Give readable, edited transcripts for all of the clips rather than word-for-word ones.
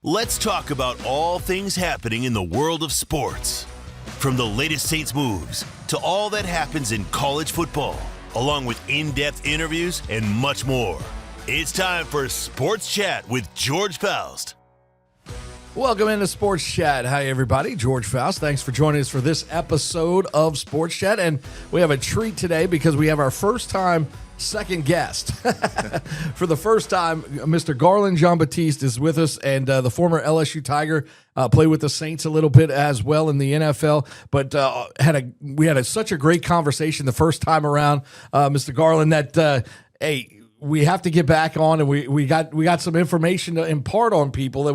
Let's talk about all things happening in the world of sports. From the latest Saints moves to all that happens in college football, along with in-depth interviews and much more. It's time for Sports Chat with George Faust. Welcome into Sports Chat. Hi, everybody. George Faust. Thanks for joining us for this episode of Sports Chat. And we have a treat today because we have our first time second guest. For the first time, Mr. Garland, Batiste is with us, and the former LSU Tiger, played with the Saints a little bit as well in the NFL, but we had such a great conversation the first time around, Mr. Garland, that, we have to get back on, and we got some information to impart on people that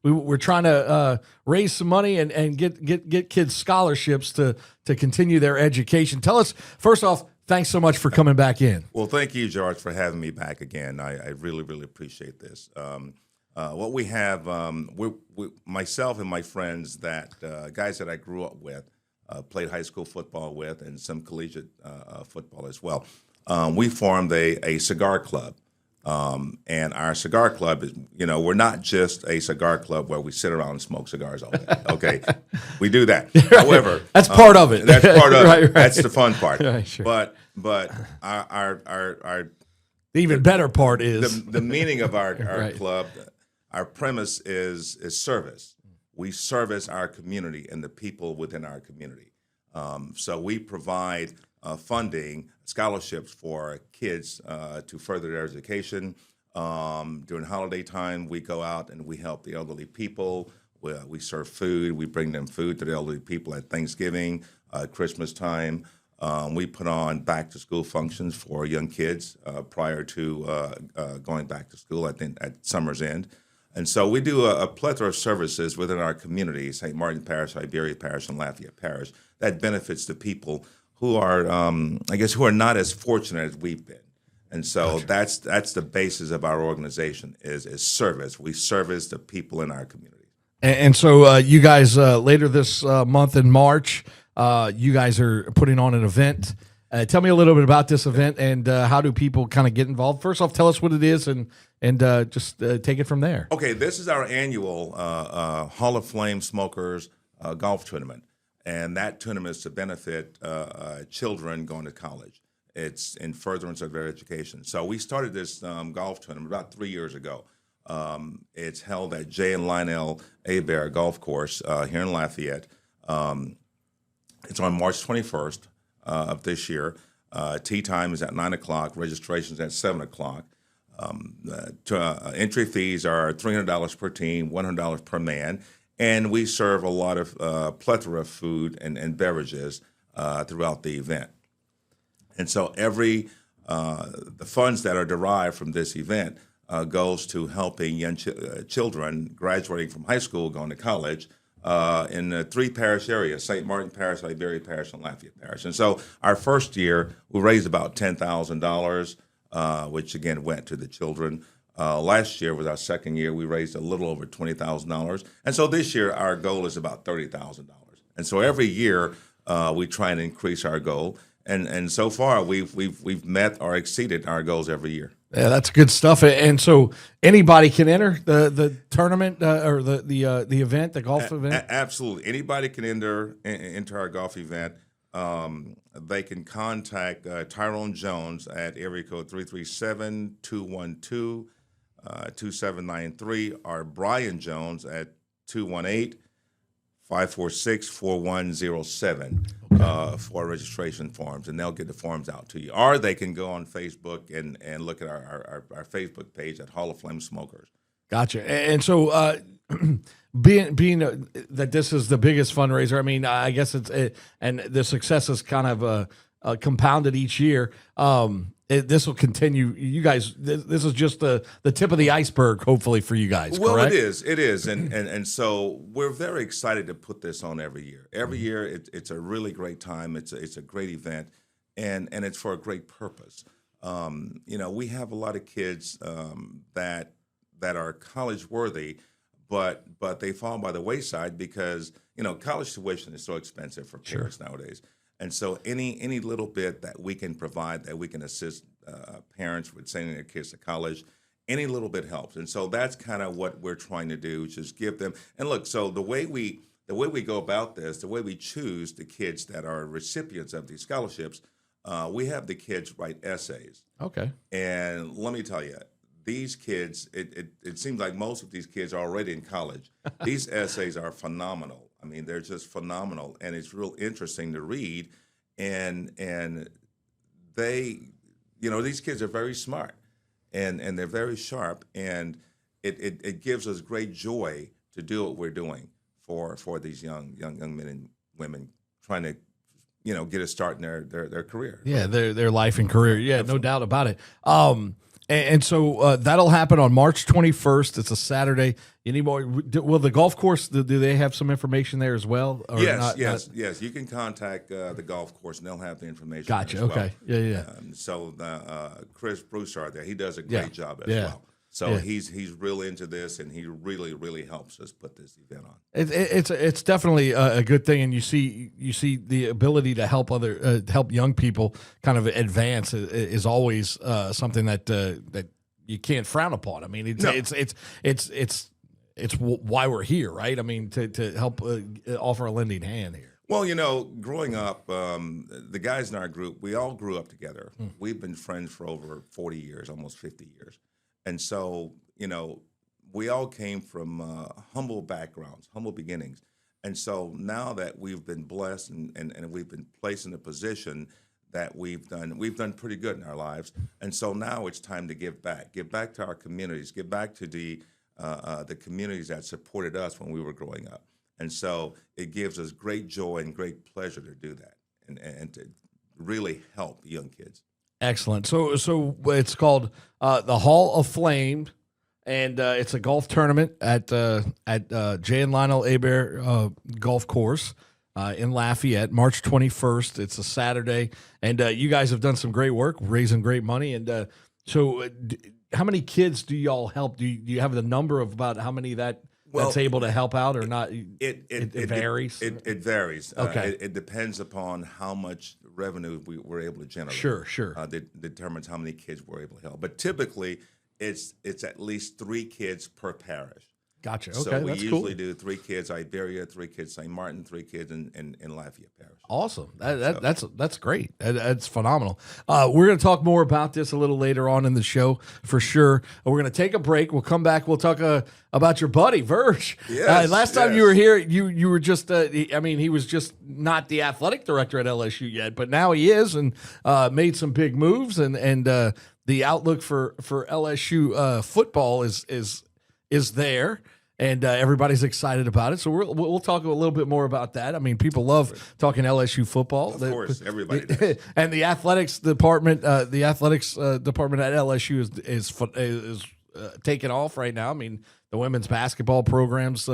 we're trying to raise some money and get kids scholarships to continue their education. Tell us, first off, thanks so much for coming back in. Well, thank you, George, for having me back again. I really, really appreciate this. What we have, myself and my friends, guys that I grew up with, played high school football with, and some collegiate football as well. We formed a cigar club. And our cigar club is, we're not just a cigar club where we sit around and smoke cigars all day. Okay, we do that. However, that's part of it. That's part of right, it. That's the fun part. Right, sure. But our the even better part is the meaning of our right. club. Our premise is service. We service our community and the people within our community. So we provide funding, scholarships for kids to further their education. During holiday time, we go out and we help the elderly people. We serve food. We bring them food to the elderly people at Thanksgiving, Christmas time. We put on back-to-school functions for young kids prior to going back to school at summer's end. And so we do a plethora of services within our community, St. Martin Parish, Iberia Parish, and Lafayette Parish, that benefits the people who are, who are not as fortunate as we've been. And so that's the basis of our organization is service. We service the people in our community. And so you guys, later this month in March, you guys are putting on an event. Tell me a little bit about this event and how do people kind of get involved? First off, tell us what it is and just take it from there. Okay, this is our annual Hall of Fame Smokers golf tournament. And that tournament is to benefit children going to college. It's in furtherance of their education. So we started this golf tournament about 3 years ago. It's held at J. and Lionel Hebert Golf Course here in Lafayette. It's on March 21st of this year. Tee time is at 9 o'clock. Registration is at 7 o'clock. Entry fees are $300 per team, $100 per man. And we serve a lot of plethora of food and beverages throughout the event. And so the funds that are derived from this event goes to helping young children graduating from high school going to college in the three parish areas, St. Martin Parish, Iberia Parish, and Lafayette Parish. And so our first year, we raised about $10,000, which again went to the children. Last year was our second year. We raised a little over $20,000. And so this year, our goal is about $30,000. And so every year, we try and increase our goal. And so far, we've met or exceeded our goals every year. Yeah, that's good stuff. And so anybody can enter the tournament or the event, the golf event? Absolutely. Anybody can enter our golf event. They can contact Tyrone Jones at area code 337-212-2793 or Brian Jones at 218-546-4107 for registration forms, and they'll get the forms out to you. Or they can go on Facebook and look at our Facebook page at Hall of Fame Smokers. Gotcha. And so being that this is the biggest fundraiser, I mean, I guess and the success is kind of compounded each year. This will continue. You guys, this is just the tip of the iceberg, hopefully, for you guys, well, correct? It is. And so we're very excited to put this on every year. Every year, it's a really great time. It's a great event, and it's for a great purpose. We have a lot of kids that are college worthy, but they fall by the wayside because college tuition is so expensive for parents nowadays. And so any little bit that we can provide, that we can assist parents with sending their kids to college, any little bit helps. And so that's kind of what we're trying to do, just give them. And look, so the way we go about this, the way we choose the kids that are recipients of these scholarships, we have the kids write essays. Okay. And let me tell you, these kids, it seems like most of these kids are already in college. These essays are phenomenal. I mean, they're just phenomenal, and it's real interesting to read. And they, these kids are very smart, and they're very sharp, and it gives us great joy to do what we're doing for these young men and women trying to get a start in their career. Yeah, their life and career. Yeah, absolutely. No doubt about it. And so that'll happen on March 21st. It's a Saturday. Any more? Will the golf course? Do they have some information there as well? Or yes. You can contact the golf course, and they'll have the information. Gotcha. As well. Okay. Yeah. So Chris Broussard there, he does a great job as well. So he's real into this, and he really, really helps us put this event on. It's definitely a good thing, and you see the ability to help help young people kind of advance is always something that you can't frown upon. I mean, it's why we're here, right? I mean, to help offer a lending hand here. Well, growing up, the guys in our group, we all grew up together. We've been friends for over 40 years, almost 50 years. And so, we all came from humble backgrounds, humble beginnings. And so now that we've been blessed and we've been placed in a position that we've done pretty good in our lives. And so now it's time to give back to our communities, give back to the communities that supported us when we were growing up. And so it gives us great joy and great pleasure to do that and to really help young kids. Excellent. So it's called the Hall of Flame, and it's a golf tournament at Jay and Lionel Hebert Golf Course in Lafayette, March 21st. It's a Saturday, and you guys have done some great work, raising great money. And so, how many kids do y'all help? Do you have the number of about how many that's able to help out or not? It varies. It varies. Okay. It depends upon how much revenue we're able to generate. Sure. That determines how many kids we're able to help. But typically, it's at least 3 kids per parish. Gotcha. Okay, so we that's usually cool. do 3 kids Iberia, 3 kids St. Martin, 3 kids in Lafayette Parish. Awesome. That's great. That's phenomenal. We're going to talk more about this a little later on in the show for sure. We're going to take a break. We'll come back. We'll talk about your buddy Verge. Yes. Last time you were here, you were just. He was just not the athletic director at LSU yet, but now he is, and made some big moves, and the outlook for LSU football is there. And everybody's excited about it. So we'll talk a little bit more about that. I mean, people love talking LSU football. Of course, everybody does. And the athletics department at LSU is taking off right now. I mean, the women's basketball program's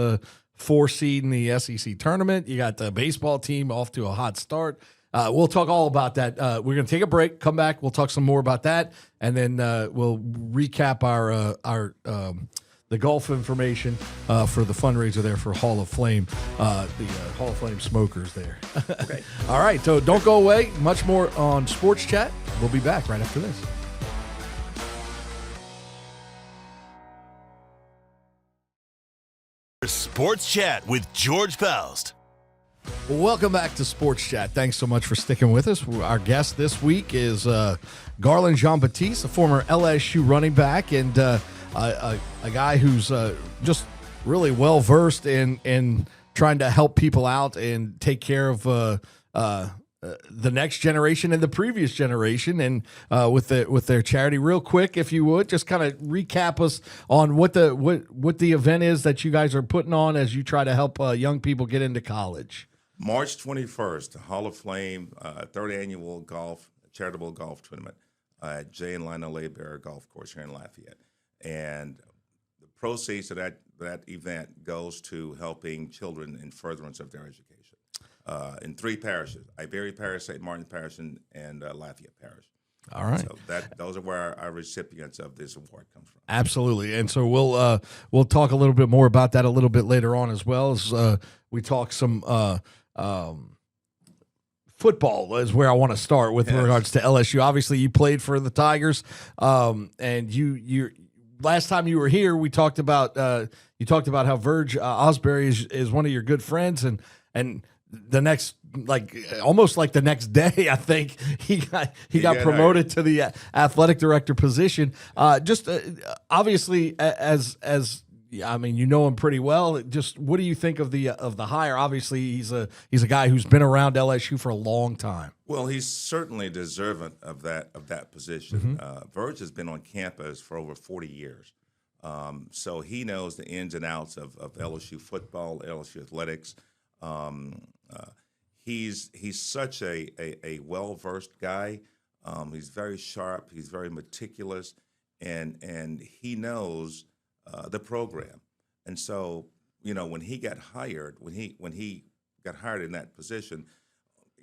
4 seed in the SEC tournament. You got the baseball team off to a hot start. We'll talk all about that. We're going to take a break, come back. We'll talk some more about that, and then we'll recap our the golf information for the fundraiser there for Hall of Flame, the Hall of Flame smokers there. Okay. All right, so don't go away. Much more on Sports Chat. We'll be back right after this. Sports Chat with George Faust. Welcome back to Sports Chat. Thanks so much for sticking with us. Our guest this week is Garland Batiste, a former LSU running back, and a guy who's just really well versed in trying to help people out and take care of the next generation and the previous generation, and with their charity. Real quick, if you would, just kind of recap us on what the event is that you guys are putting on as you try to help young people get into college. March 21st, Hall of Flame, 3rd annual charitable golf tournament at Jay and Lionel Hebert Golf Course here in Lafayette. And the proceeds of that event goes to helping children in furtherance of their education in 3 parishes: Iberia Parish, St. Martin Parish, and Lafayette Parish. All right. So those are where our recipients of this award comes from. Absolutely. And so we'll talk a little bit more about that a little bit later on, as well as we talk some football is where I want to start with regards to LSU. Obviously, you played for the Tigers, and you last time you were here, we talked about you talked about how Verge Osbury is one of your good friends, and the next, like almost like the next day, I think he got promoted to the athletic director position. Obviously, as I mean, you know him pretty well. Just what do you think of the hire? Obviously, he's a guy who's been around LSU for a long time. Well, he's certainly deserving of that position. Verge has been on campus for over 40 years, so he knows the ins and outs of LSU football, LSU athletics. He's such a well-versed guy. He's very sharp. He's very meticulous, and he knows the program. And so, when he got hired, when he got hired in that position,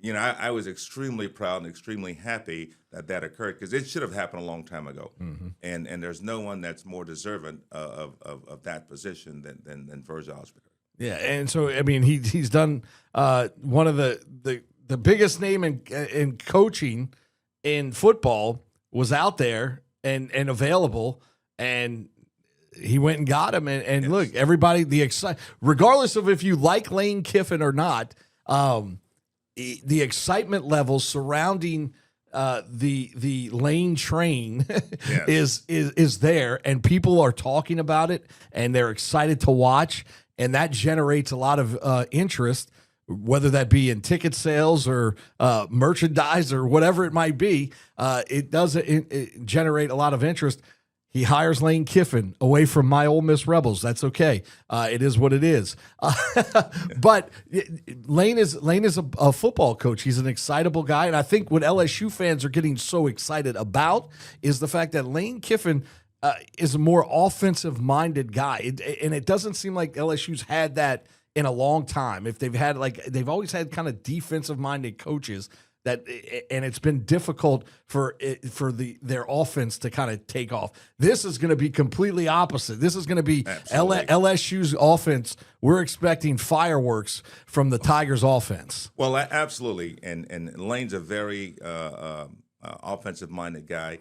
I was extremely proud and extremely happy that occurred, because it should have happened a long time ago. And there's no one that's more deserving of that position than Verge Osbury. Yeah, and so I mean he's done one of the biggest name in coaching in football was out there and available, and he went and got him. And yes. Look, everybody, regardless of if you like Lane Kiffin or not, the excitement levels surrounding the Lane train yes. is there, and people are talking about it, and they're excited to watch. And that generates a lot of interest, whether that be in ticket sales or merchandise or whatever it might be. It does generate a lot of interest. He hires Lane Kiffin away from my Ole Miss Rebels. That's okay. It is what it is. But Lane is a football coach. He's an excitable guy. And I think what LSU fans are getting so excited about is the fact that Lane Kiffin is a more offensive-minded guy, and it doesn't seem like LSU's had that in a long time. If they've had they've always had kind of defensive-minded coaches and it's been difficult for their offense to kind of take off. This is going to be completely opposite. This is going to be LSU's offense. We're expecting fireworks from the Tigers' offense. Well, absolutely, and Lane's a very offensive-minded guy.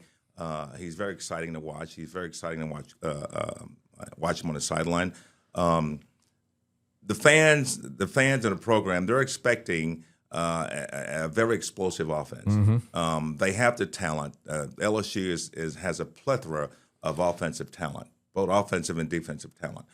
He's very exciting to watch. He's very exciting to watch him on the sideline. The fans in the program, they're expecting a very explosive offense. Mm-hmm. They have the talent. LSU has a plethora of offensive talent, both offensive and defensive talent.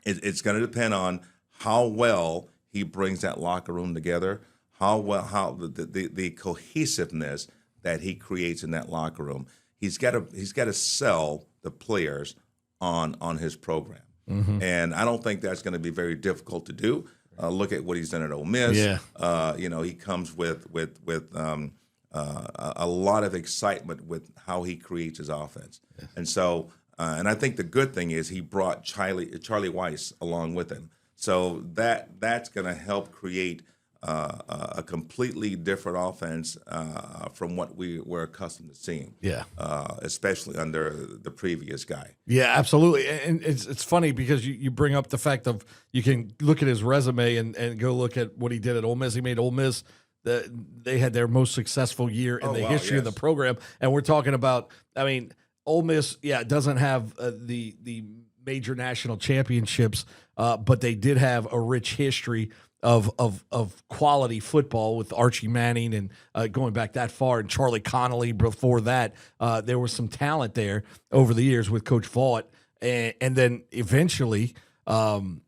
It's going to depend on how well he brings that locker room together, how the cohesiveness that he creates in that locker room. He's got to sell the players on his program, mm-hmm. and I don't think that's going to be very difficult to do. Look at what he's done at Ole Miss. Yeah. He comes with a lot of excitement with how he creates his offense, yeah. And so and I think the good thing is he brought Charlie Weiss along with him, so that's going to help create a completely different offense from what we were accustomed to seeing. Yeah, especially under the previous guy. Yeah, absolutely. And it's funny because you bring up the fact of you can look at his resume and go look at what he did at Ole Miss. He made Ole Miss. They had their most successful year in the history of the program, and we're talking about. I mean, Ole Miss, doesn't have the major national championships, but they did have a rich history of quality football with Archie Manning and going back that far, and Charlie Connolly before that. There was some talent there over the years with Coach Vaught, and then eventually, to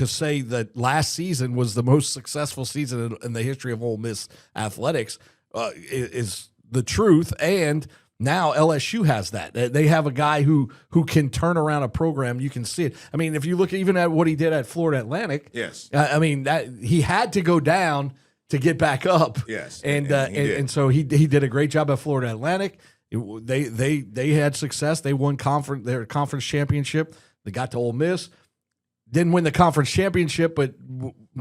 say that last season was the most successful season in the history of Ole Miss athletics is the truth. And now LSU has that. They have a guy who can turn around a program. You can see it. I mean, if you look even at what he did at Florida Atlantic, yes. That he had to go down to get back up. Yes, and so he did a great job at Florida Atlantic. They had success. They won their conference championship. They got to Ole Miss. Didn't win the conference championship, but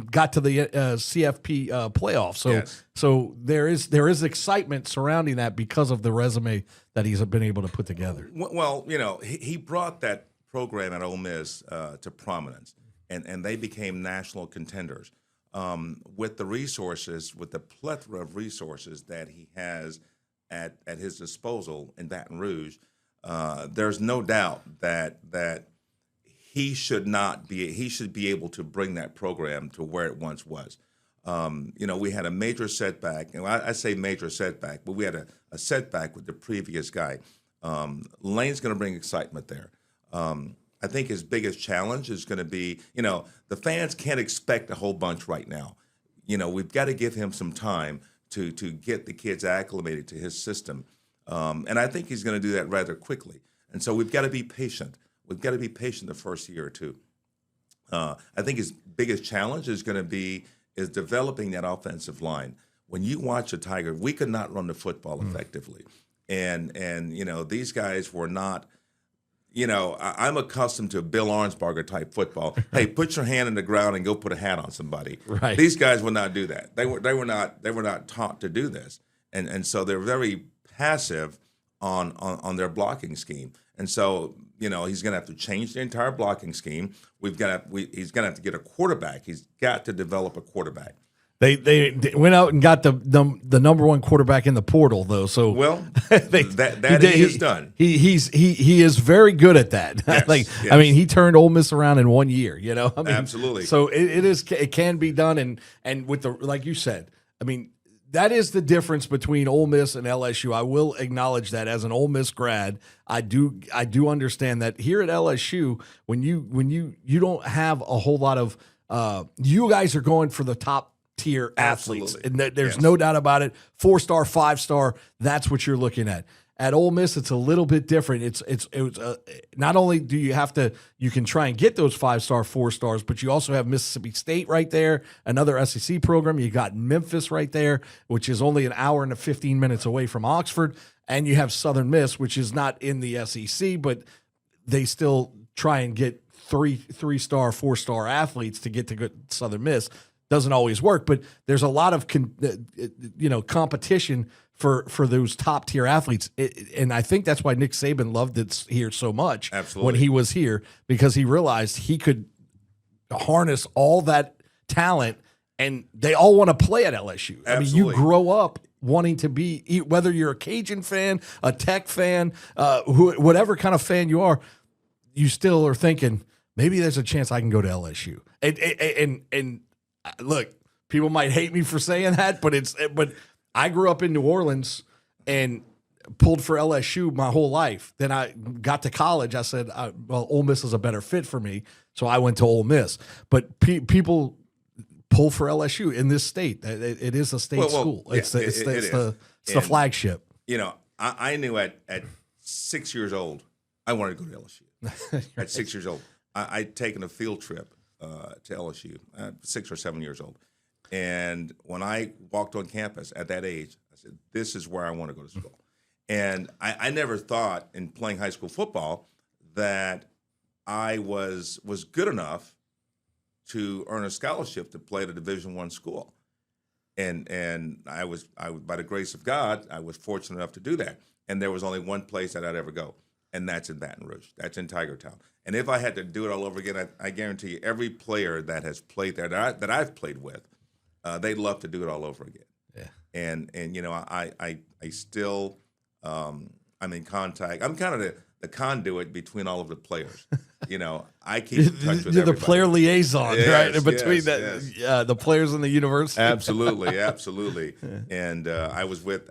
got to the CFP playoff. So, yes. So there is excitement surrounding that because of the resume that he's been able to put together. Well, he brought that program at Ole Miss to prominence, and they became national contenders with the resources, with the plethora of resources that he has at his disposal in Baton Rouge, there's no doubt that he should be able to bring that program to where it once was. We had a major setback, and I say major setback, but we had a setback with the previous guy. Lane's going to bring excitement there. I think his biggest challenge is going to be, the fans can't expect a whole bunch right now. We've got to give him some time to get the kids acclimated to his system. And I think he's going to do that rather quickly. And so we've got to be patient. We've got to be patient the first year or two. I think his biggest challenge is going to be developing that offensive line. When you watch a Tiger, we could not run the football effectively. And these guys were not, I'm accustomed to Bill Arnsparger type football. Hey, put your hand in the ground and go put a hat on somebody. Right. These guys would not do that. They were not taught to do this. And so they're very passive on their blocking scheme. And so, he's going to have to change the entire blocking scheme. He's going to have to get a quarterback. He's got to develop a quarterback. They went out and got the number one quarterback in the portal, though. So that he has done. He is very good at that. Yes, yes. I mean, he turned Ole Miss around in 1 year. Absolutely. So it can be done, and with the, like you said, I mean, that is the difference between Ole Miss and LSU. I will acknowledge that as an Ole Miss grad, I do understand that here at LSU, when you don't have a whole lot of you guys are going for the top tier athletes, and there's no doubt about it. 4-star, 5-star, that's what you're looking at. At Ole Miss, it's a little bit different. It's not only do you can try and get those 5-star, 4-stars, but you also have Mississippi State right there, another SEC program. You got Memphis right there, which is only an hour and 15 minutes away from Oxford, and you have Southern Miss, which is not in the SEC, but they still try and get 3-star, 4-star athletes to get to good Southern Miss. Doesn't always work, but there's a lot of competition for those top tier athletes, and I think that's why Nick Saban loved it here so much. Absolutely. When he was here, because he realized he could harness all that talent, and they all want to play at LSU. Absolutely. I mean, you grow up wanting to be, whether you're a Cajun fan, a Tech fan, whatever kind of fan you are, you still are thinking maybe there's a chance I can go to LSU. And look, people might hate me for saying that, but I grew up in New Orleans and pulled for LSU my whole life. Then I got to college. I said, Ole Miss is a better fit for me, so I went to Ole Miss. But people pull for LSU in this state. It is a state school. It's the flagship. I knew at 6 years old I wanted to go to LSU. At 6 years old, I'd taken a field trip to LSU, 6 or 7 years old. And when I walked on campus at that age, I said, this is where I want to go to school. And I never thought in playing high school football that I was good enough to earn a scholarship to play at a Division I school. And I was by the grace of God, I was fortunate enough to do that. And there was only one place that I'd ever go, and that's in Baton Rouge. That's in Tigertown. And if I had to do it all over again, I guarantee you every player that has played there that I've played with, they'd love to do it all over again. Yeah. And I still I'm in contact. I'm kind of the conduit between all of the players. I keep in touch with everybody. You're the player liaison, yes, right? Between yes. The players in the university. Absolutely. And I was with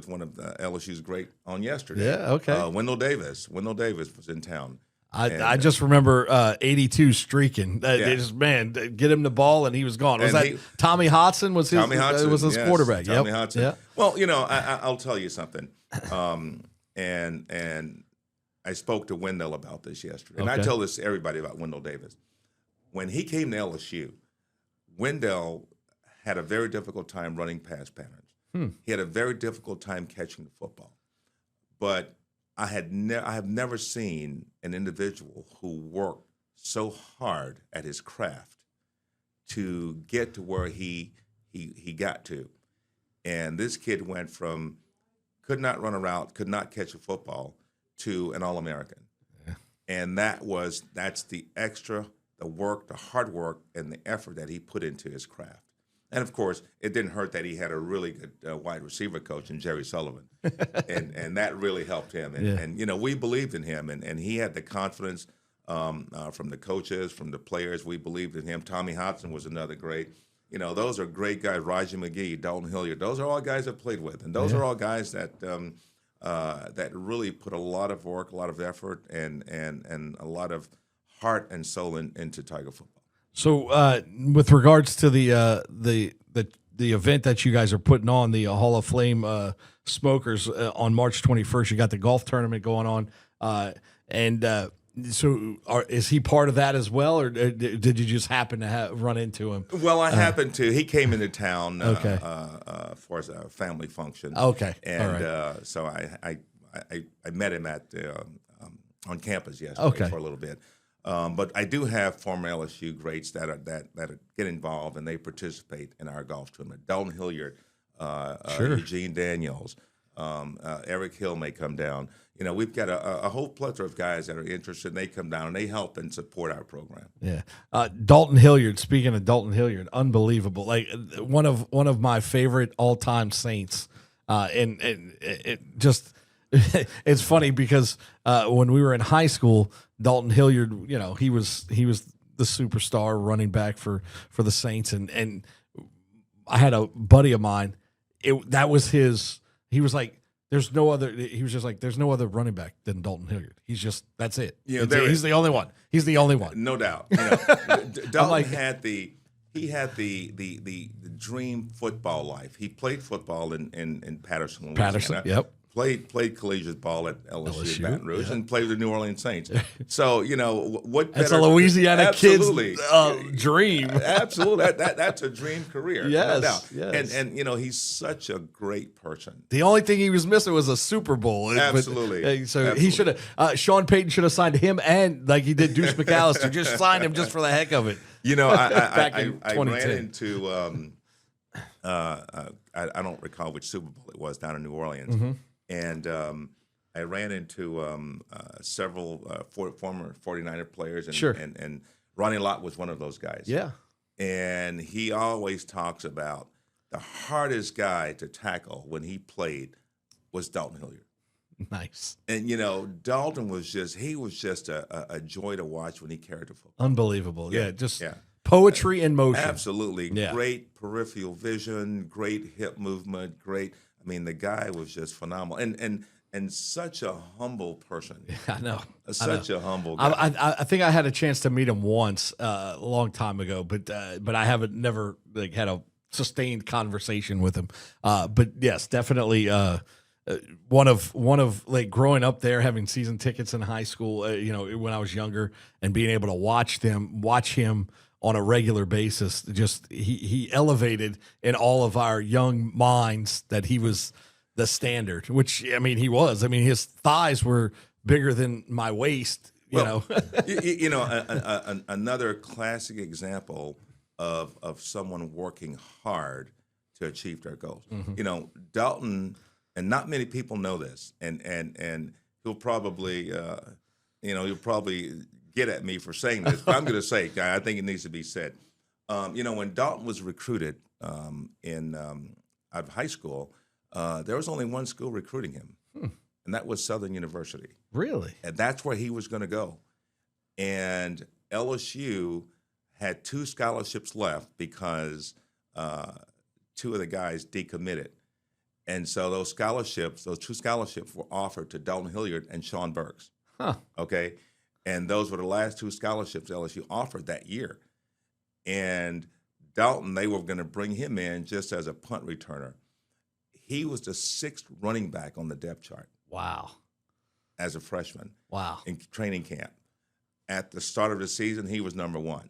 one of LSU's great on yesterday. Yeah, okay. Wendell Davis. Wendell Davis was in town. I just remember 82 streaking. They just, get him the ball and he was gone. Was that Tommy Hodson? Was his quarterback? Tommy Hodson. Yeah. Well, I'll tell you something. And I spoke to Wendell about this yesterday, and I tell this to everybody about Wendell Davis. When he came to LSU, Wendell had a very difficult time running pass patterns. He had a very difficult time catching the football, but I have never seen an individual who worked so hard at his craft to get to where he got to. And this kid went from could not run a route, could not catch a football, to an All-American. Yeah. And that's the extra, the work, the hard work, and the effort that he put into his craft. And of course, it didn't hurt that he had a really good wide receiver coach in Jerry Sullivan, and that really helped him. And we believed in him, and he had the confidence from the coaches, from the players. We believed in him. Tommy Hodson was another great. Those are great guys. Raji McGee, Dalton Hilliard. Those are all guys I've played with, and those are all guys that that really put a lot of work, a lot of effort, and a lot of heart and soul into Tiger football. So, with regards to the event that you guys are putting on, the Hall of Fame Smokers on March 21st, you got the golf tournament going on, so is he part of that as well, or did you just happen to run into him? Well, I happened to. He came into town for a family function. Okay, and so I met him at on campus yesterday for a little bit. But I do have former LSU greats that get involved and they participate in our golf tournament. Dalton Hilliard, Eugene Daniels, Eric Hill may come down. We've got a whole plethora of guys that are interested, and they come down and they help and support our program. Yeah, Dalton Hilliard. Speaking of Dalton Hilliard, unbelievable! Like one of my favorite all-time Saints, and it just it's funny because when we were in high school, Dalton Hilliard, he was the superstar running back for the Saints, and I had a buddy of mine. That was his. He was like, there's no other. He was just like, there's no other running back than Dalton Hilliard. He's just, that's it. He's the only one. He's the only one. No doubt. Dalton had the dream football life. He played football in Patterson, Louisiana. Patterson, yep. Played collegiate ball at LSU Baton Rouge, and played with the New Orleans Saints. So what? That's a Louisiana kid's dream. Absolutely, that's a dream career. Yes, no doubt. Yes. And he's such a great person. The only thing he was missing was a Super Bowl. Absolutely. He should have. Sean Payton should have signed him, and like he did Deuce McAllister, just signed him just for the heck of it. I ran into. I don't recall which Super Bowl it was down in New Orleans. Mm-hmm. And I ran into several former 49er players, and Ronnie Lott was one of those guys. Yeah. And he always talks about the hardest guy to tackle when he played was Dalton Hilliard. Nice. And, Dalton was just a joy to watch when he carried the football. Unbelievable. Yeah. Poetry in motion. Absolutely. Yeah. Great peripheral vision, great hip movement, great. I mean, the guy was just phenomenal, and such a humble person. I know. Such a humble guy. I think I had a chance to meet him once a long time ago, but I haven't never had a sustained conversation with him. But yes, definitely one of like growing up there, having season tickets in high school. When I was younger, and being able to watch him on a regular basis, just he elevated in all of our young minds that he was the standard, which, he was. His thighs were bigger than my waist, Another classic example of someone working hard to achieve their goals. Mm-hmm. Dalton, and not many people know this, and he'll probably, get at me for saying this, but I'm going to say it. I think it needs to be said. When Dalton was recruited out of high school, there was only one school recruiting him, and that was Southern University. Really? And that's where he was going to go. And LSU had 2 scholarships left because 2 of the guys decommitted. And so those 2 scholarships were offered to Dalton Hilliard and Sean Burks. Huh. Okay? And those were the last 2 scholarships LSU offered that year. And Dalton, they were going to bring him in just as a punt returner. He was the 6th running back on the depth chart. Wow. As a freshman. Wow. In training camp. At the start of the season, he was number 1.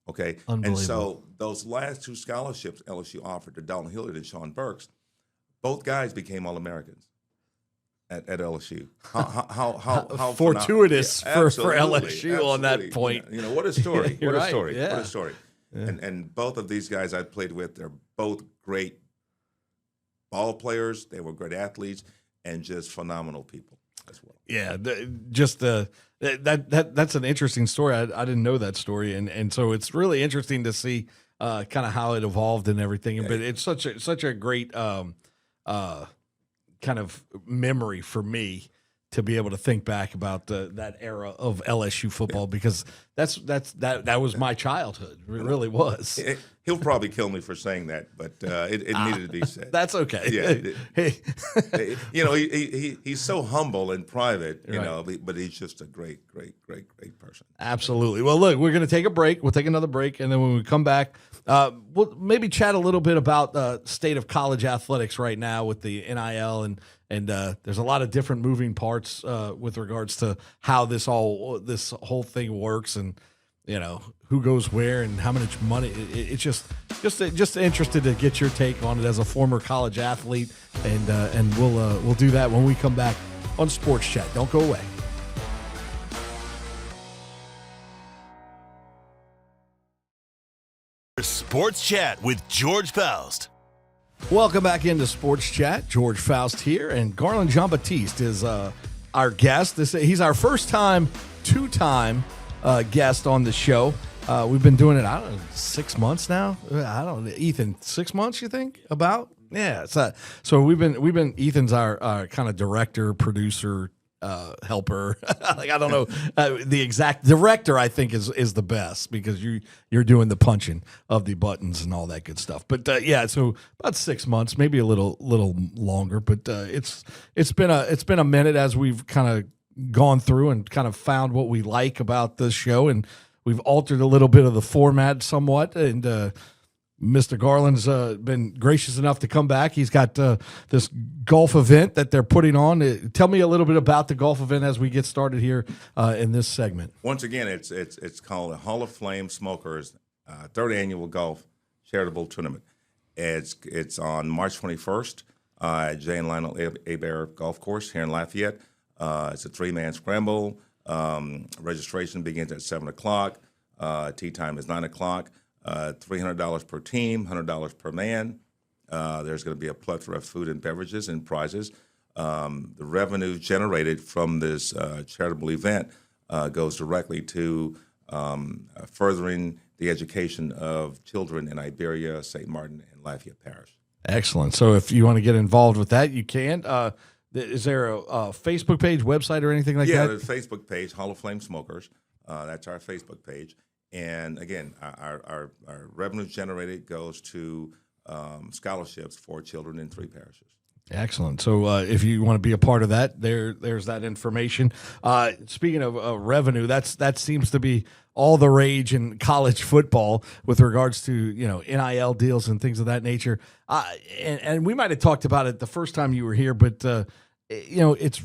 Okay? Unbelievable. And so those last 2 scholarships LSU offered to Dalton Hilliard and Sean Burks, both guys became All-Americans at LSU. How fortuitous for LSU absolutely. On that point. What a story. What Right, a story. yeah. What a story. Yeah. And both of these guys I played with, they're both great ball players. They were great athletes and just phenomenal people as well. Yeah, that's an interesting story. I didn't know that story, and so it's really interesting to see kind of how it evolved and everything. But it's such a great kind of memory for me to be able to think back about that era of LSU football, because that was my childhood. It really was. He'll probably kill me for saying that, but it needed to be said. That's okay. Yeah. He's so humble and private, but he's just a great person. Absolutely. Well, look, we're going to take a break. We'll take another break, and then when we come back, we'll maybe chat a little bit about the state of college athletics right now with the NIL, and there's a lot of different moving parts with regards to how this whole thing works, and who goes where and how much money. It's just interested to get your take on it as a former college athlete, and we'll do that when we come back on Sports Chat. Don't go away. Sports Chat with George Faust. Welcome back into Sports Chat. George Faust here, and Garland Batiste is our guest. He's our two-time guest on the show. We've been doing it, 6 months now. I don't know, Ethan, 6 months, you think? About? Yeah. So we've been Ethan's our kind of director, producer, helper. I don't know the exact director. I think is the best, because you're doing the punching of the buttons and all that good stuff. But so about 6 months, maybe a little longer. But it's been a minute as we've kind of gone through and kind of found what we like about the show, and we've altered a little bit of the format somewhat. And Mr. Garland's been gracious enough to come back. He's got this golf event that they're putting on. Tell me a little bit about the golf event as we get started here in this segment. Once again, it's called the Hall of Flame Smokers third annual golf charitable tournament. It's on March 21st at J. and Lionel Hebert Golf Course here in Lafayette. It's a 3-man scramble. Registration begins at 7 o'clock. Tee time is 9 o'clock. $300 per team, $100 per man. There's going to be a plethora of food and beverages and prizes. The revenue generated from this charitable event goes directly to furthering the education of children in Iberia, St. Martin, and Lafayette Parish. Excellent. So if you want to get involved with that, you can. Is there a Facebook page, website, or anything like that? Yeah, there's a Facebook page, Hall of Flame Smokers. That's our Facebook page. And again, our revenue generated goes to scholarships for children in 3 parishes. Excellent. So if you want to be a part of that, there's that information. Speaking of revenue, that seems to be all the rage in college football with regards to NIL deals and things of that nature. And we might have talked about it the first time you were here, but it's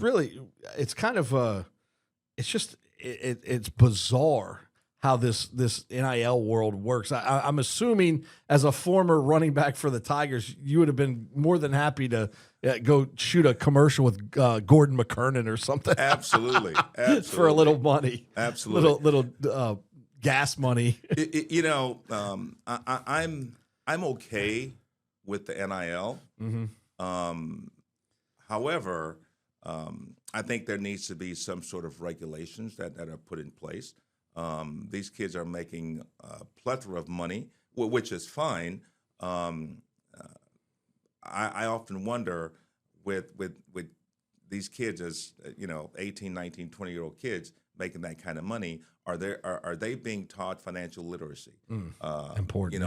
bizarre how this NIL world works. I'm assuming, as a former running back for the Tigers, you would have been more than happy to go shoot a commercial with Gordon McKernan or something. Absolutely. For a little money. Absolutely. Little gas money. I'm okay with the NIL. Mm-hmm. However, I think there needs to be some sort of regulations that are put in place. These kids are making a plethora of money, which is fine. I often wonder with these kids, as 18, 19, 20-year-old kids making that kind of money, are they being taught financial literacy? Important.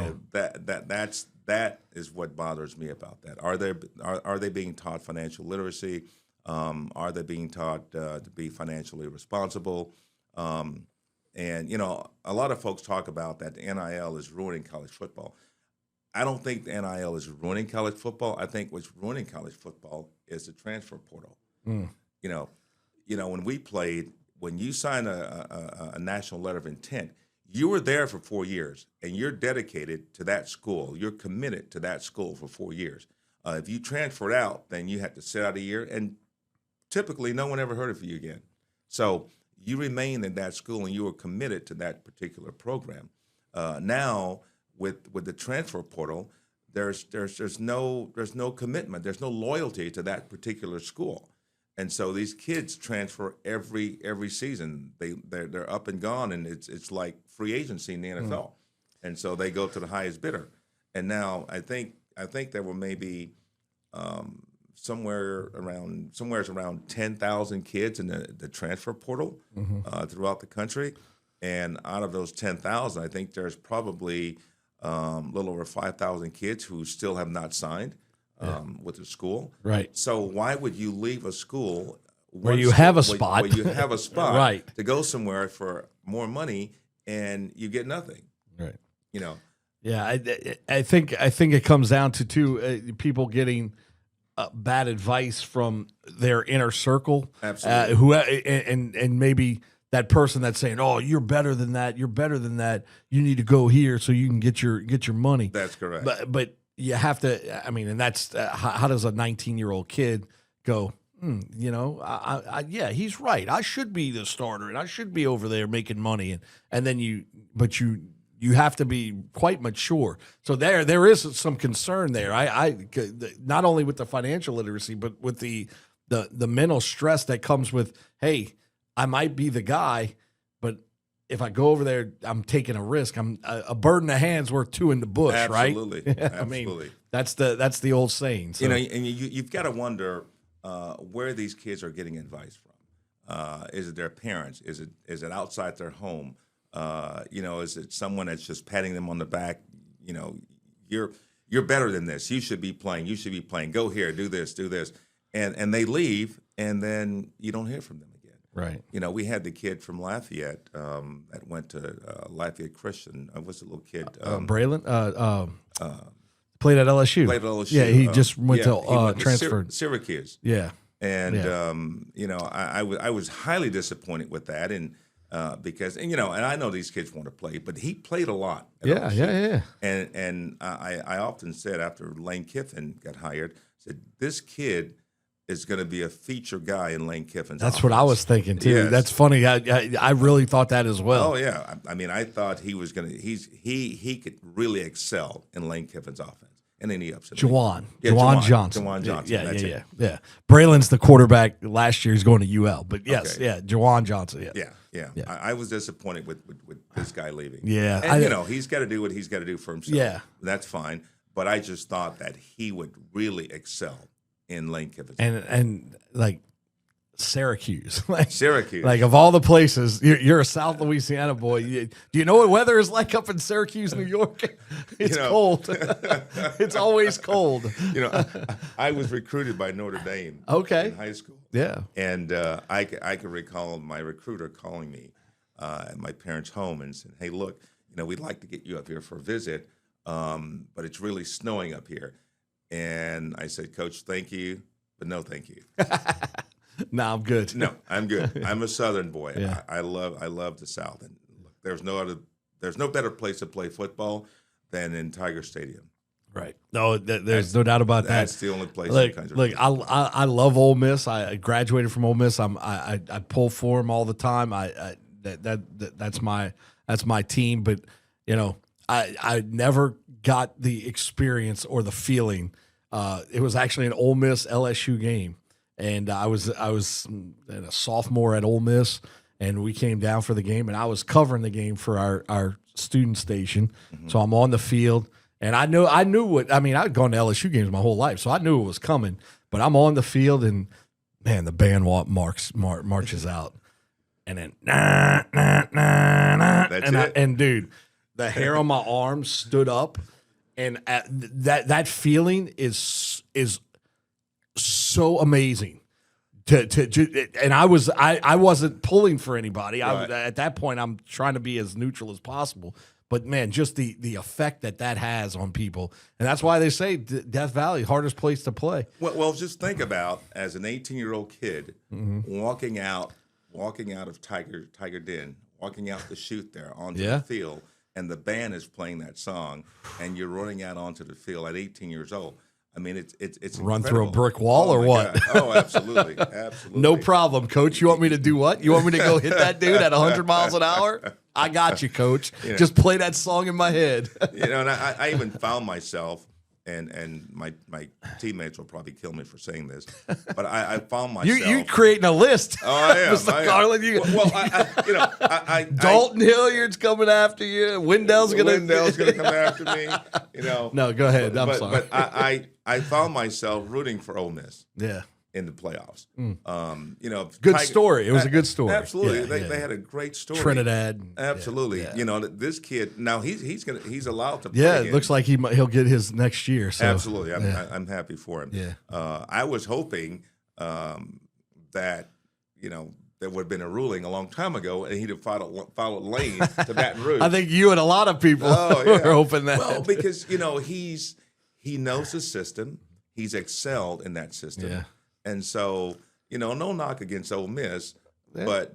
That is what bothers me about that. Are they being taught financial literacy? Are they being taught to be financially responsible? And, a lot of folks talk about that the NIL is ruining college football. I don't think the NIL is ruining college football. I think what's ruining college football is the transfer portal. When we played, when you sign a national letter of intent, you were there for 4 years, and you're dedicated to that school. You're committed to that school for 4 years. If you transferred out, then you had to sit out a year, and typically no one ever heard of you again. So you remained in that school, and you were committed to that particular program. Now, with the transfer portal, there's no commitment, there's no loyalty to that particular school, and so these kids transfer every season. They're up and gone, and it's like free agency in the NFL. and so they go to the highest bidder. And now I think there were maybe somewhere around 10,000 kids in the transfer portal throughout the country, and out of those 10,000, I think there's probably a little over 5,000 kids who still have not signed with the school. Right. So why would you leave a school where you have a spot, where you have a spot, right, to go somewhere for more money and you get nothing? Right. You know. Yeah, I think it comes down to people getting bad advice from their inner circle. Absolutely. Who and maybe that person that's saying, "Oh, you're better than that. You're better than that. You need to go here so you can get your money." That's correct. But you have to. I mean, and that's how does a 19-year-old kid go? You know, yeah, he's right. I should be the starter, and I should be over there making money, and then you have to be quite mature. So there is some concern there. I not only with the financial literacy, but with the mental stress that comes with, hey, I might be the guy, but if I go over there, I'm taking a risk. I'm a bird in the hand's worth two in the bush, Absolutely. right? Absolutely. I mean, that's the old saying. So. You know, and you've got to wonder where these kids are getting advice from. Is it their parents? Is it outside their home? You know, is it someone that's just patting them on the back? You know, you're better than this. You should be playing. You should be playing. Go here. Do this. Do this. And they leave, and then you don't hear from them again. Right. You know, we had the kid from Lafayette that went to Lafayette Christian. What's the little kid? Braylon. Played at LSU. Played at LSU. Yeah, he just went he to went to transferred. Syracuse. Yeah. And you know, I was highly disappointed with that, and because you know, and I know these kids want to play, but he played a lot. Yeah. And I often said after Lane Kiffin got hired, said this kid is going to be a feature guy in Lane Kiffin's. That's offense. what I was thinking too. Yes. That's funny. I really thought that as well. Oh yeah, I mean, I thought he was going to. He could really excel in Lane Kiffin's offense. And then he upset Juwan Johnson. Juwan Johnson. Yeah. Braylon's the quarterback last year. He's going to UL. But yes, okay. Juwan Johnson. Yeah. I was disappointed with this guy leaving. Yeah. And, you know, he's got to do what he's got to do for himself. Yeah. That's fine. But I just thought that he would really excel in Lane Kiffin's. And like, Syracuse, Syracuse, like of all the places, you're a South Louisiana boy. Do you know what weather is like up in Syracuse, New York? It's cold. It's always cold. You know, I was recruited by Notre Dame. Okay. In high school. Yeah. And I can recall my recruiter calling me at my parents' home and said, "Hey, look, you know, we'd like to get you up here for a visit, but it's really snowing up here." And I said, "Coach, thank you, but no, thank you." No, I'm good. No, I'm good. I'm a Southern boy. Yeah. I love the South, and there's no better place to play football than in Tiger Stadium. Right. No, there's no doubt about that. That's the only place in the country. Look, I love Ole Miss. I graduated from Ole Miss. I pull for them all the time. That's my team. But you know, I never got the experience or the feeling. It was actually an Ole Miss LSU game. And I was a sophomore at Ole Miss, and we came down for the game, and I was covering the game for our student station. Mm-hmm. So I'm on the field, and I knew I'd gone to LSU games my whole life, so I knew it was coming. But I'm on the field, and man, the band marches out, and then and dude, the hair on my arm stood up, and that feeling is so amazing and I wasn't pulling for anybody. Right. At that point, I'm trying to be as neutral as possible. But man, just the effect that has on people, and that's why they say Death Valley, hardest place to play. Well, just think about as an 18-year-old kid walking out of Tiger Den, walking out the chute there onto the field, and the band is playing that song, and you're running out onto the field at 18 years old. I mean, it's run incredible. through a brick wall or what? God. Oh, absolutely, absolutely. No problem, Coach. You want me to do what? You want me to go hit that dude at 100 miles an hour? I got you, Coach. You know, just play that song in my head. You know, and I even found myself and my teammates will probably kill me for saying this, but I found myself. You creating a list. Oh, I am. Mr. Garland, Dalton Hilliard's coming after you. Wendell's gonna come after me. No, go ahead. I'm sorry. But I found myself rooting for Ole Miss. Yeah. In the playoffs. Good story. It was a good story. Absolutely. They had a great story. Trinidad. Absolutely. Yeah. This kid, now he's allowed to play. Yeah, it looks like he'll get his next year. So. Absolutely. I'm happy for him. Yeah. I was hoping that, there would have been a ruling a long time ago and he'd have followed Lane to Baton Rouge. I think you and a lot of people were hoping that. Well, because, he knows the system. He's excelled in that system. Yeah. And so, no knock against Ole Miss, but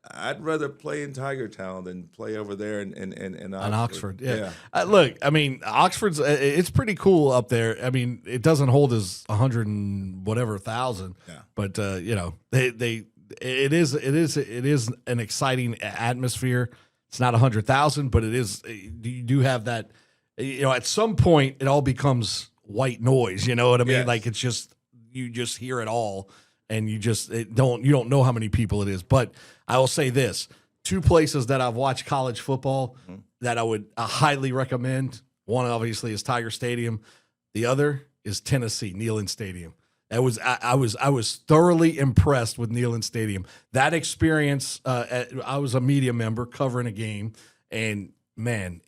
I'd rather play in Tiger Town than play over there in Oxford. Yeah. Yeah. Oxford's it's pretty cool up there. I mean, it doesn't hold as 100 and whatever thousand. Yeah. But it is an exciting atmosphere. It's not 100,000, but it is. You do have that. At some point, it all becomes white noise. You know what I mean? Yes. Like it's just. You just hear it all, and you don't know how many people it is. But I will say this: 2 places that I've watched college football that I would highly recommend. One obviously is Tiger Stadium. The other is Tennessee Neyland Stadium. I was thoroughly impressed with Neyland Stadium. That experience. I was a media member covering a game, and man,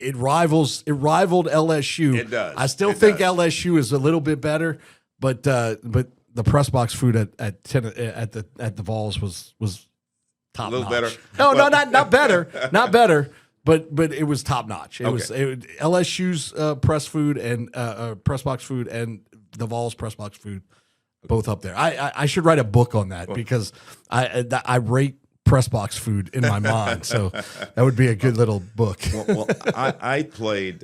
It rivaled LSU. It does. I still think LSU is a little bit better, but the press box food at the Vols was top notch. A little better. No, not better, not better, but it was top notch. It was LSU's press food and press box food and the Vols press box food, both up there. I should write a book on that because I rate press box food in my mind, so that would be a good little book. Well, I played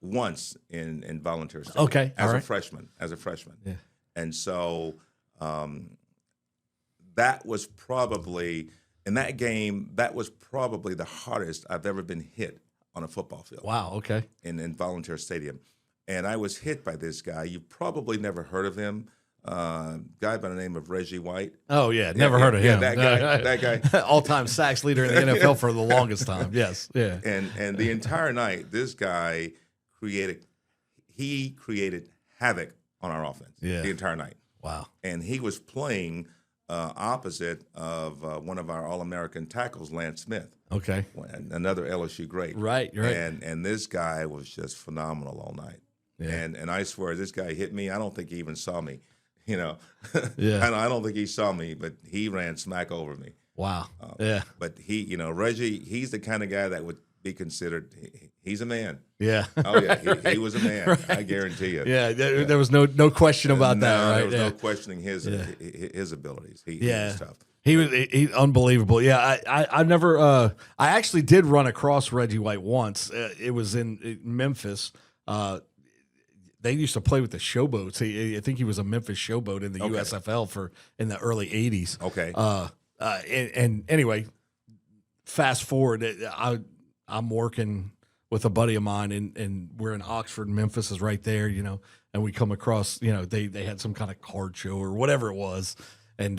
once in volunteer stadium. Okay, as all a right. freshman, Yeah. and so that was probably in that game. That was probably the hardest I've ever been hit on a football field. Wow. Okay. In volunteer stadium, and I was hit by this guy. You probably never heard of him. Guy by the name of Reggie White. Oh yeah, never heard of him. That guy, all-time sacks leader in the NFL for the longest time. Yes, yeah. And the entire night, this guy created havoc on our offense. Yeah. The entire night. Wow. And he was playing opposite of one of our All-American tackles, Lance Smith. Okay. Another LSU great. Right. You're right. And this guy was just phenomenal all night. Yeah. And I swear, this guy hit me. I don't think he even saw me. Yeah. I don't think he saw me, but he ran smack over me. Wow. Yeah. But Reggie, he's the kind of guy that would be considered. He's a man. Yeah. Oh yeah, he was a man. Right. I guarantee you. Yeah. There was no question about that. Right. There was no questioning his abilities. He was tough. He was unbelievable. Yeah, I never. I actually did run across Reggie White once. It was in Memphis. They used to play with the Showboats. I think he was a Memphis Showboat in the USFL in the early '80s. Okay. And anyway, fast forward, I'm working with a buddy of mine, and we're in Oxford. Memphis is right there, and we come across, they had some kind of card show or whatever it was. And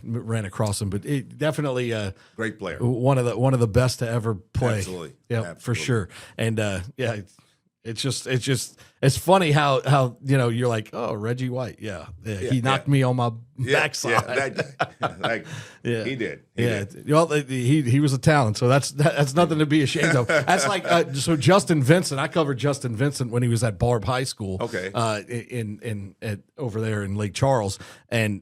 ran across him, but it definitely great player, one of the best to ever play. Absolutely, yeah, for sure. And it's funny how you're like, oh, Reggie White, he knocked me on my backside. Yeah, he did. Well, he was a talent, so that's nothing to be ashamed of. That's like so Justin Vincent. I covered Justin Vincent when he was at Barb High School. Okay, in over there in Lake Charles, and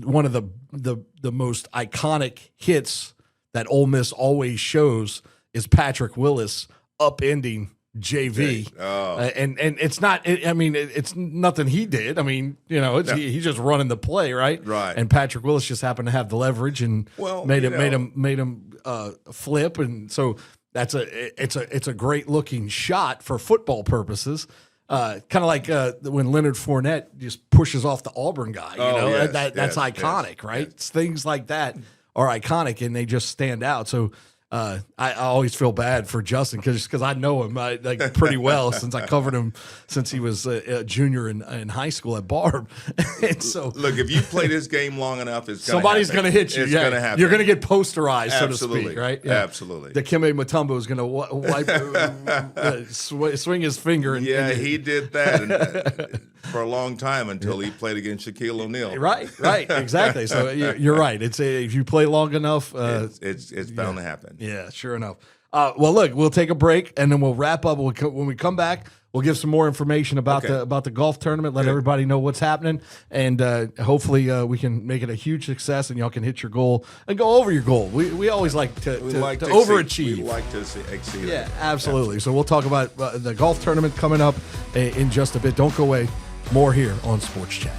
one of the most iconic hits that Ole Miss always shows is Patrick Willis upending JV. And it's not. It's nothing he did. He's just running the play, right? Right. And Patrick Willis just happened to have the leverage and made him flip, and so it's a great looking shot for football purposes. Kind of like when Leonard Fournette just pushes off the Auburn guy. That's iconic, right? Yes. Things like that are iconic, and they just stand out. So I always feel bad for Justin because I know him like pretty well since I covered him since he was a junior in high school at Barb. And so, look, if you play this game long enough, somebody's going to hit you. It's going to happen. You're going to get posterized, Absolutely. so to speak, right? Yeah. Absolutely. Dikembe Mutombo is going to wipe, swing his finger. He did that for a long time until he played against Shaquille O'Neal. Right, exactly. So you're right. It's if you play long enough, it's bound to happen. Yeah, sure enough. Well, look, we'll take a break and then we'll wrap up. When we come back, we'll give some more information about the golf tournament. Let everybody know what's happening, and hopefully we can make it a huge success, and y'all can hit your goal and go over your goal. We always like to overachieve. We like to exceed. Yeah, absolutely. So we'll talk about the golf tournament coming up in just a bit. Don't go away. More here on Sports Chat.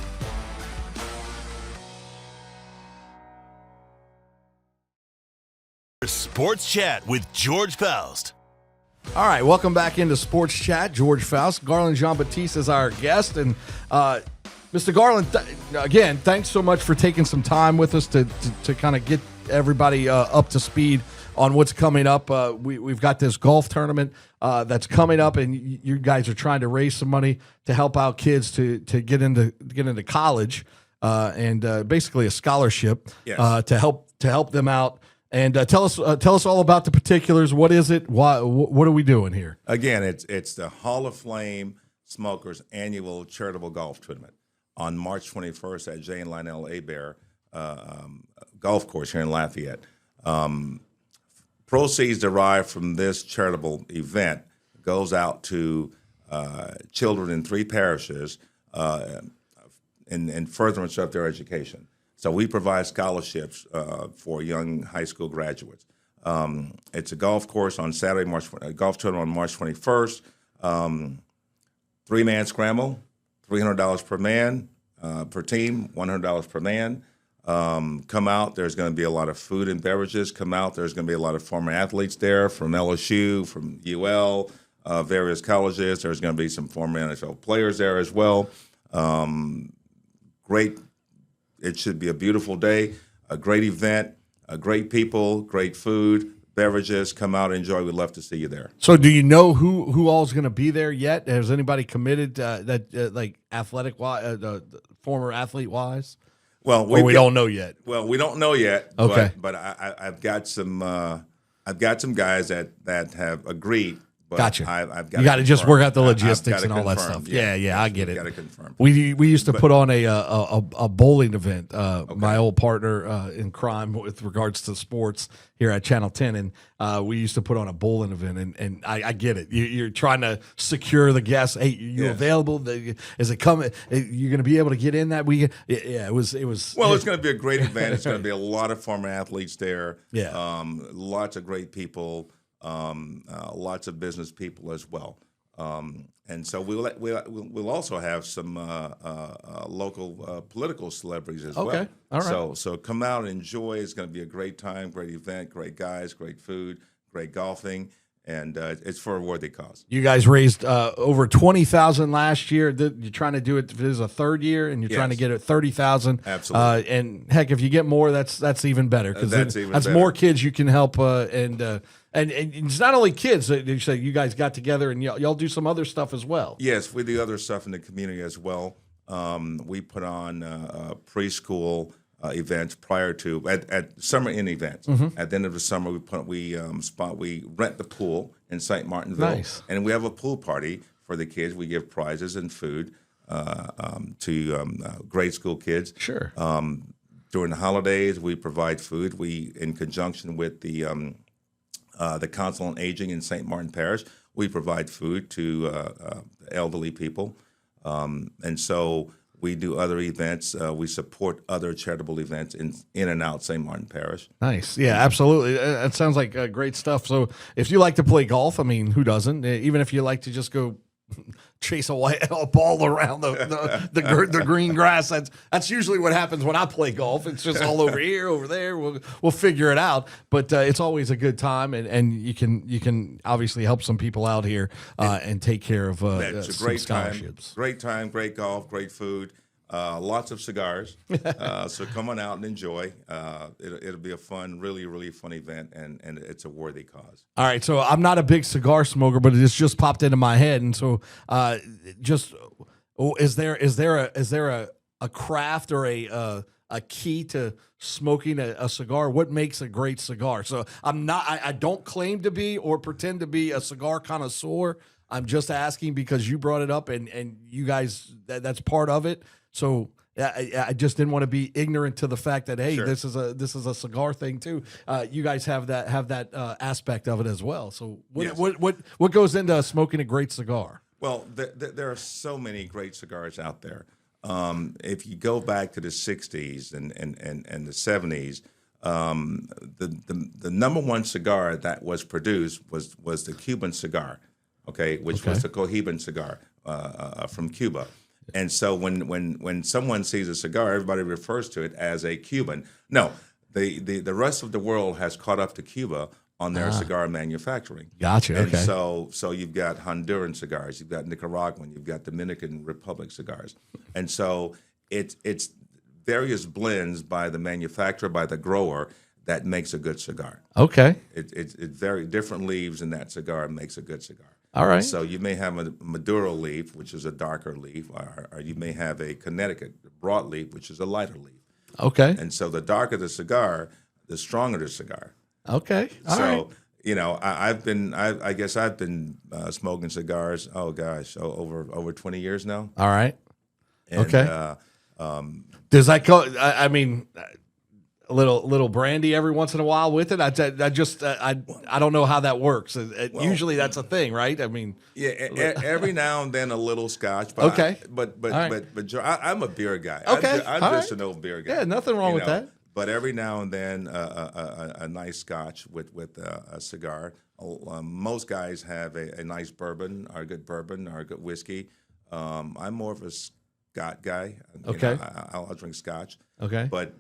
Sports Chat with George Faust. All right, welcome back into Sports Chat. George Faust, Garland Batiste is our guest, and Mr. Garland, again, thanks so much for taking some time with us to kind of get everybody up to speed on what's coming up. We've got this golf tournament that's coming up, and you guys are trying to raise some money to help out kids to get into college, and basically a scholarship to help them out. And tell us all about the particulars. What is it? What are we doing here? Again, it's the Hall of Flame Smokers annual charitable golf tournament on March 21st at Jay and Lionel Hebert golf course here in Lafayette. Proceeds derived from this charitable event goes out to children in 3 parishes in furtherance of their education. So we provide scholarships for young high school graduates. It's a golf course on Saturday, golf tournament on March 21st. 3-man scramble, $300 per man per team, $100 per man. Come out. There's going to be a lot of food and beverages. Come out. There's going to be a lot of former athletes there from LSU, from UL, various colleges. There's going to be some former NFL players there as well. Great. It should be a beautiful day, a great event, great people, great food, beverages. Come out and enjoy. We'd love to see you there. So, do you know who all is going to be there yet? Has anybody committed like athletic wise, former athlete wise? Well, we don't know yet. Well, we don't know yet. Okay, but I've got some guys that have agreed. But gotcha. I've got you got to just work out the logistics and all confirm. that stuff. Yeah, I get it. Got to confirm. We used to put on a bowling event. My old partner in crime with regards to sports here at Channel 10, and we used to put on a bowling event. And I get it. You're trying to secure the guests. Hey, you available? Is it coming? You're going to be able to get in that weekend? Yeah, it was. Well, it's going to be a great event. It's going to be a lot of former athletes there. Yeah, lots of great people. Lots of business people as well, and so we'll also have some local political celebrities as well. Okay, all right. So come out and enjoy. It's going to be a great time, great event, great guys, great food, great golfing, and it's for a worthy cause. You guys raised over $20,000 last year. You're trying to do it. This is a third year, and you're trying to get it $30,000. Absolutely. And heck, if you get more, that's even better because that's more kids you can help. And it's not only kids. You say you guys got together and y'all do some other stuff as well. Yes, we do other stuff in the community as well. We put on preschool events prior to at summer in events. Mm-hmm. At the end of the summer, we rent the pool in St. Martinville, nice. And we have a pool party for the kids. We give prizes and food to grade school kids. Sure. During the holidays, we provide food. We, in conjunction with the Council on Aging in St. Martin Parish, we provide food to elderly people. And so we do other events. We support other charitable events in and out St. Martin Parish. Nice. Yeah, absolutely. That sounds like great stuff. So if you like to play golf, I mean, who doesn't? Even if you like to just go chase a ball around the green grass. That's usually what happens when I play golf. It's just all over here, over there. We'll figure it out. But it's always a good time, and you can obviously help some people out here and take care of it's a some great scholarships. Great time, great golf, great food. lots of cigars. So come on out and enjoy. It'll be a fun, really, really fun event, and it's a worthy cause. All right, so I'm not a big cigar smoker, but it just popped into my head, and so is there a craft or a key to smoking a cigar? What makes a great cigar? So I don't claim to be or pretend to be a cigar connoisseur. I'm just asking because you brought it up, and you guys that's part of it. So I just didn't want to be ignorant to the fact that hey, Sure. this is a cigar thing too. You guys have that aspect of it as well. So Yes. what goes into smoking a great cigar? Well, there are so many great cigars out there. If you go back to the '60s and the '70s, the number one cigar that was produced was the Cuban cigar, which was the Cohiban cigar from Cuba. And so when someone sees a cigar, everybody refers to it as a Cuban. No, the rest of the world has caught up to Cuba on their cigar manufacturing. Gotcha. And Okay. so you've got Honduran cigars, you've got Nicaraguan, you've got Dominican Republic cigars, and so it's various blends by the manufacturer, by the grower, that makes a good cigar. Okay. It's very different leaves in that cigar makes a good cigar. All right. So you may have a Maduro leaf, which is a darker leaf, or you may have a Connecticut broadleaf, which is a lighter leaf. Okay. And so the darker the cigar, the stronger the cigar. Okay. All right. So I guess I've been smoking cigars. Oh gosh, over 20 years now. All right. And, Okay. Does that go? I mean, a little brandy every once in a while with it. I don't know how that works. Usually that's a thing, right? I mean, every now and then a little scotch. But Okay. But Joe, I'm a beer guy. Okay. I'm All just right. an old beer guy. Yeah, nothing wrong with that. But every now and then a nice scotch with a cigar. Most guys have a nice bourbon, or a good whiskey. I'm more of a Scott guy. Okay. I'll drink scotch. Okay. But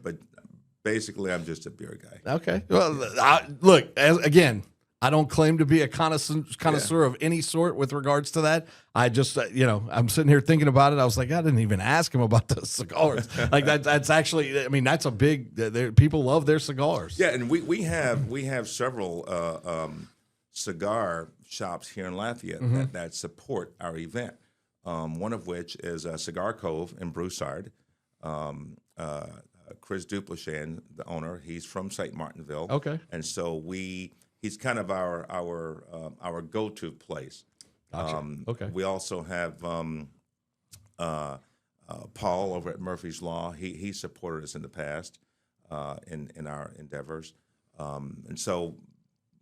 basically, I'm just a beer guy. Okay. Well, look, again, I don't claim to be a connoisseur of any sort with regards to that. I just, I'm sitting here thinking about it. I was like, I didn't even ask him about the cigars. Like that's actually, I mean, that's a big. People love their cigars. Yeah, and we have several cigar shops here in Lafayette that support our event. One of which is Cigar Cove in Broussard. Chris Duplichan, the owner, he's from St. Martinville. Okay. And so he's kind of our go-to place. Gotcha. Okay. We also have Paul over at Murphy's Law. He supported us in the past in our endeavors.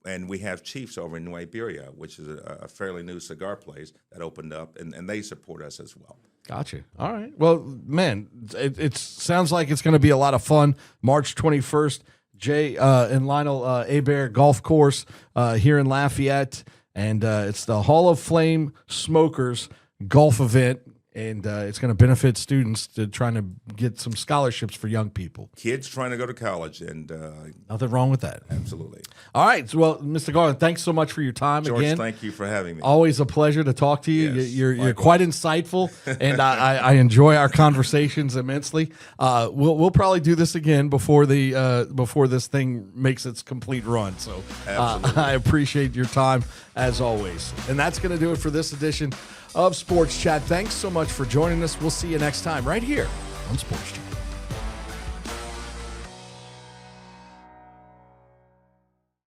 And we have Chiefs over in New Iberia, which is a fairly new cigar place that opened up, and they support us as well. Gotcha. All right. Well, man, it sounds like it's going to be a lot of fun. March 21st, Jay and Lionel Hebert Golf Course here in Lafayette, and it's the Hall of Fame Smokers Golf event. And it's going to benefit students to trying to get some scholarships for young people. Kids trying to go to college, and Nothing wrong with that. absolutely. All right. Well, Mr. Garland, thanks so much for your time George, again. thank you for having me. Always a pleasure to talk to you. Yes, You're likewise. quite insightful, and I enjoy our conversations immensely. We'll probably do this again before this thing makes its complete run. So I appreciate your time as always. And that's going to do it for this edition of Sports Chat. Thanks so much for joining us. We'll see you next time right here on Sports Chat.